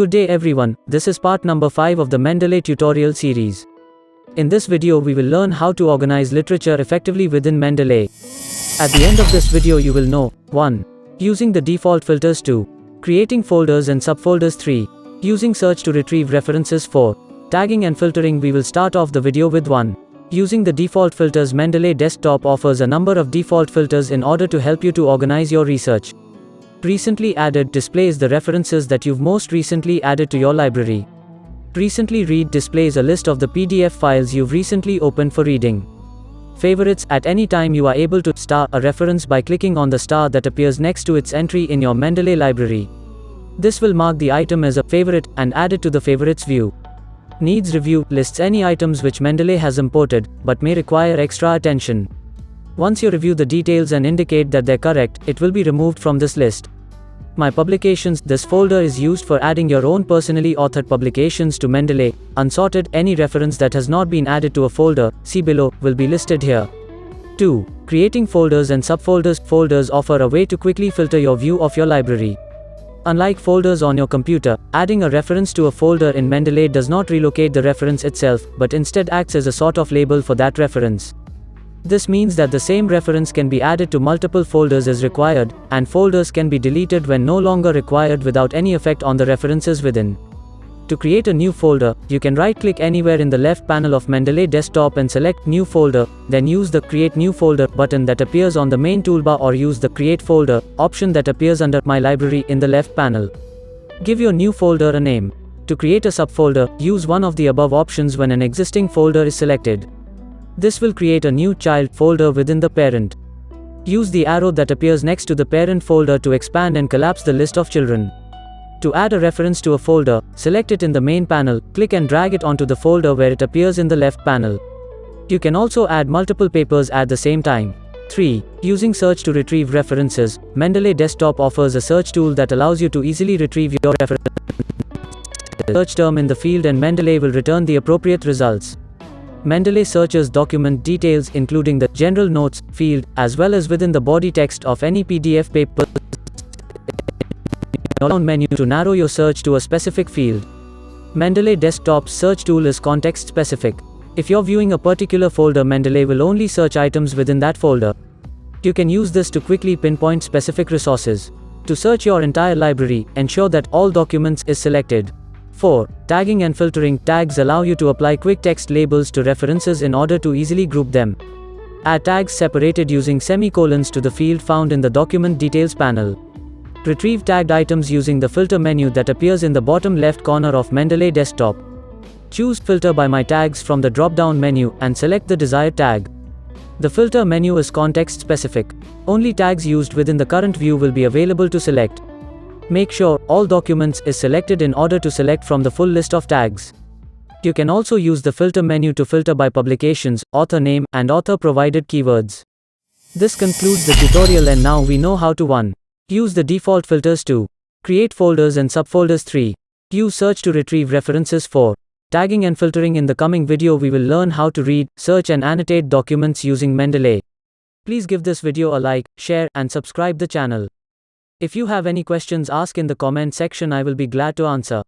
Good day everyone, this is part number 5 of the Mendeley tutorial series. In this video we will learn how to organize literature effectively within Mendeley. At the end of this video you will know 1. Using the default filters 2. Creating folders and subfolders 3. Using search to retrieve references 4. Tagging and filtering. We will start off the video with 1. Using the default filters. Mendeley Desktop offers a number of default filters in order to help you to organize your research. Recently added displays the references that you've most recently added to your library. Recently read displays a list of the PDF files you've recently opened for reading. Favorites. At any time you are able to star a reference by clicking on the star that appears next to its entry in your Mendeley library. This will mark the item as a favorite and add it to the favorites view. Needs review lists any items which Mendeley has imported, but may require extra attention. Once you review the details and indicate that they're correct, it will be removed from this list. My publications. This folder is used for adding your own personally authored publications to Mendeley. Unsorted. Any reference that has not been added to a folder, see below, will be listed here. 2. Creating folders and subfolders. Folders offer a way to quickly filter your view of your library. Unlike folders on your computer, adding a reference to a folder in Mendeley does not relocate the reference itself, but instead acts as a sort of label for that reference. This means that the same reference can be added to multiple folders as required, and folders can be deleted when no longer required without any effect on the references within. To create a new folder, you can right-click anywhere in the left panel of Mendeley Desktop and select New Folder, then use the Create New Folder button that appears on the main toolbar, or use the Create Folder option that appears under My Library in the left panel. Give your new folder a name. To create a subfolder, use one of the above options when an existing folder is selected. This will create a new child folder within the parent. Use the arrow that appears next to the parent folder to expand and collapse the list of children. To add a reference to a folder, select it in the main panel, click and drag it onto the folder where it appears in the left panel. You can also add multiple papers at the same time. 3. Using search to retrieve references. Mendeley Desktop offers a search tool that allows you to easily retrieve your reference. Search term in the field and Mendeley will return the appropriate results. Mendeley searches document details including the General Notes field, as well as within the body text of any PDF paper. Down menu to narrow your search to a specific field. Mendeley Desktop's search tool is context specific. If you're viewing a particular folder, Mendeley will only search items within that folder. You can use this to quickly pinpoint specific resources. To search your entire library, ensure that all documents is selected. 4. Tagging and filtering. Tags allow you to apply quick text labels to references in order to easily group them. Add tags separated using semicolons to the field found in the Document Details panel. Retrieve tagged items using the filter menu that appears in the bottom left corner of Mendeley Desktop. Choose Filter by My Tags from the drop-down menu and select the desired tag. The filter menu is context specific. Only tags used within the current view will be available to select. Make sure all documents is selected in order to select from the full list of tags. You can also use the filter menu to filter by publications, author name, and author provided keywords. This concludes the tutorial, and now we know how to 1. Use the default filters 2. Create folders and subfolders 3. Use search to retrieve references 4. Tagging and filtering. In the coming video we will learn how to read, search and annotate documents using Mendeley. Please give this video a like, share, and subscribe the channel. If you have any questions, ask in the comment section. I will be glad to answer.